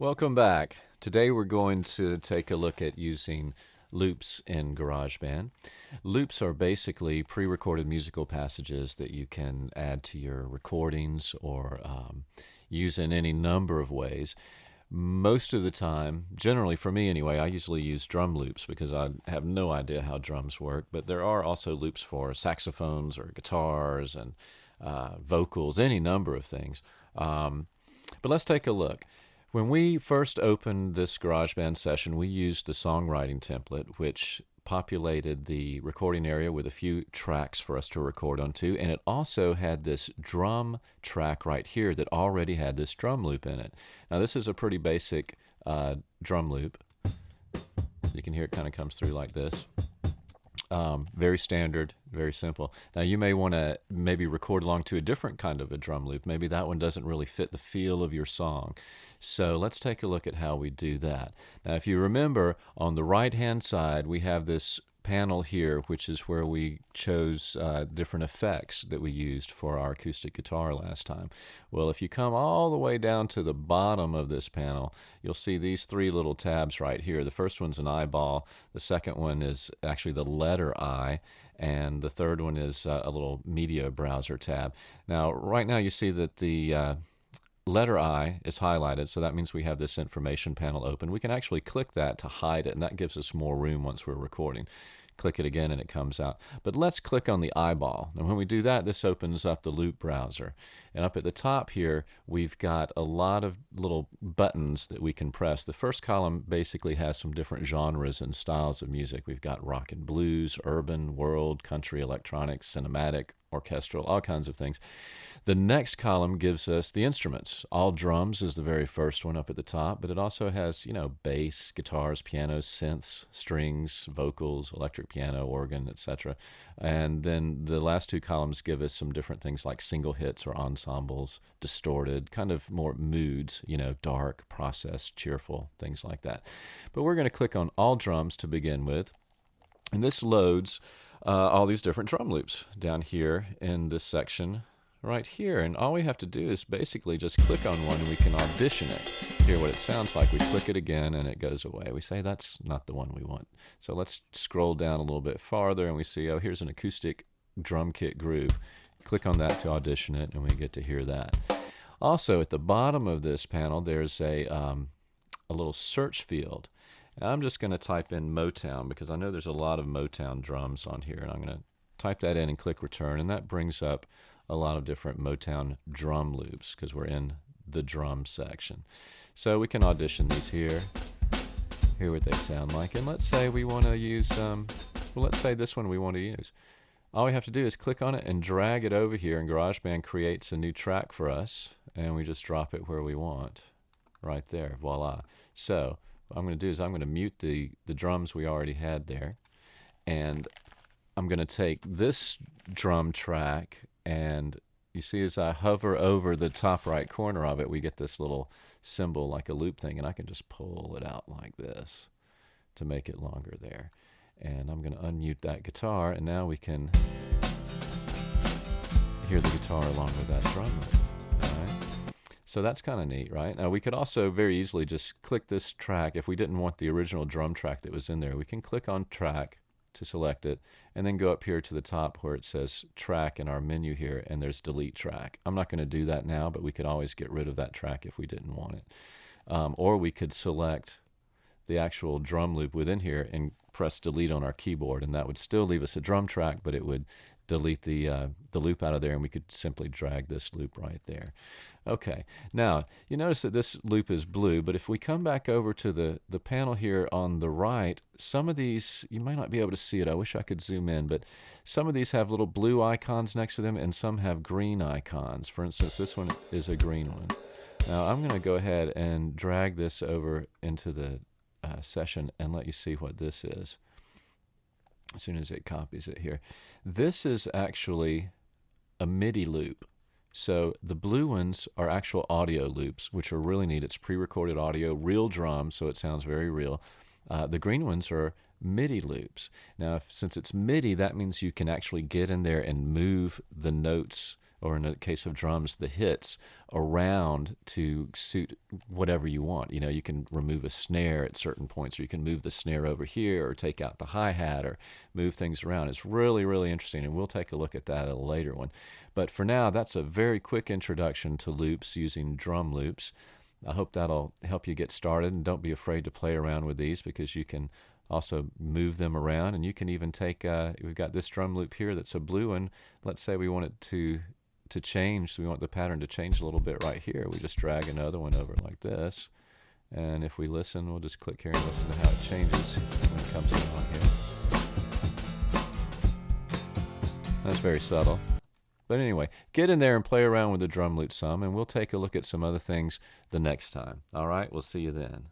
Welcome back. Today we're going to take a look at using loops in GarageBand. Loops are basically pre-recorded musical passages that you can add to your recordings or use in any number of ways. Most of the time, generally for me anyway, I usually use drum loops because I have no idea how drums work, but there are also loops for saxophones or guitars and vocals, any number of things. But let's take a look. When we first opened this GarageBand session, we used the songwriting template, which populated the recording area with a few tracks for us to record onto, and it also had this drum track right here that already had this drum loop in it. Now, this is a pretty basic drum loop. You can hear it kind of comes through like this. Very standard, very simple. Now you may want to maybe record along to a different kind of a drum loop. Maybe that one doesn't really fit the feel of your song. So let's take a look at how we do that. Now if you remember, on the right hand side we have this panel here, which is where we chose different effects that we used for our acoustic guitar last time. Well, if you come all the way down to the bottom of this panel, you'll see these three little tabs right here. The first one's an eyeball, the second one is actually the letter I, and the third one is a little media browser tab. Now, right now you see that the letter I is highlighted, so that means we have this information panel open. We can actually click that to hide it, and that gives us more room once we're recording. Click it again and it comes out. But let's click on the eyeball. And when we do that, this opens up the loop browser. And up at the top here, we've got a lot of little buttons that we can press. The first column basically has some different genres and styles of music. We've got rock and blues, urban, world, country, electronic, cinematic, orchestral, all kinds of things. The next column gives us the instruments. All drums is the very first one up at the top, but it also has, bass, guitars, pianos, synths, strings, vocals, electric piano, organ, etc. And then the last two columns give us some different things like single hits or ensembles, distorted, kind of more moods, dark, processed, cheerful, things like that. But we're going to click on all drums to begin with, and this loads all these different drum loops down here in this section right here. And all we have to do is basically just click on one and we can audition it. Hear what it sounds like. We click it again and it goes away. We say that's not the one we want. So let's scroll down a little bit farther and we see, oh, here's an acoustic drum kit groove. Click on that to audition it and we get to hear that. Also at the bottom of this panel there's a little search field. I'm just going to type in Motown because I know there's a lot of Motown drums on here, and I'm going to type that in and click return, and that brings up a lot of different Motown drum loops because we're in the drum section. So we can audition these here, hear what they sound like, and let's say we want to use, let's say this one we want to use. All we have to do is click on it and drag it over here, and GarageBand creates a new track for us, and we just drop it where we want, right there, voila. So what I'm going to do is I'm going to mute the drums we already had there, and I'm going to take this drum track, and you see as I hover over the top right corner of it, we get this little symbol like a loop thing, and I can just pull it out like this to make it longer there. And I'm going to unmute that guitar, and now we can hear the guitar along with that drum loop. All right? So that's kind of neat, right? Now we could also very easily just click this track. If we didn't want the original drum track that was in there, we can click on track to select it and then go up here to the top where it says track in our menu here, and there's delete track. I'm not going to do that now, but we could always get rid of that track if we didn't want it. Or we could select the actual drum loop within here and press delete on our keyboard, and that would still leave us a drum track, but it would delete the loop out of there, and we could simply drag this loop right there. Okay, now you notice that this loop is blue, but if we come back over to the panel here on the right, some of these, you might not be able to see it. I wish I could zoom in, but some of these have little blue icons next to them, and some have green icons. For instance, this one is a green one. Now I'm going to go ahead and drag this over into the session and let you see what this is as soon as it copies it here. This is actually a MIDI loop. So the blue ones are actual audio loops, which are really neat. It's pre-recorded audio, real drums, so it sounds very real. The green ones are MIDI loops. Now, since it's MIDI, that means you can actually get in there and move the notes or in the case of drums, the hits around to suit whatever you want. You know, you can remove a snare at certain points, or you can move the snare over here, or take out the hi-hat, or move things around. It's really, really interesting, and we'll take a look at that at a later one. But for now, that's a very quick introduction to loops using drum loops. I hope that'll help you get started, and don't be afraid to play around with these, because you can also move them around, and you can even take, we've got this drum loop here that's a blue one. Let's say we want it to change, so we want the pattern to change a little bit right here. We just drag another one over like this, and if we listen, we'll just click here and listen to how it changes when it comes along here. That's very subtle. But anyway, get in there and play around with the drum loop some, and we'll take a look at some other things the next time. All right, we'll see you then.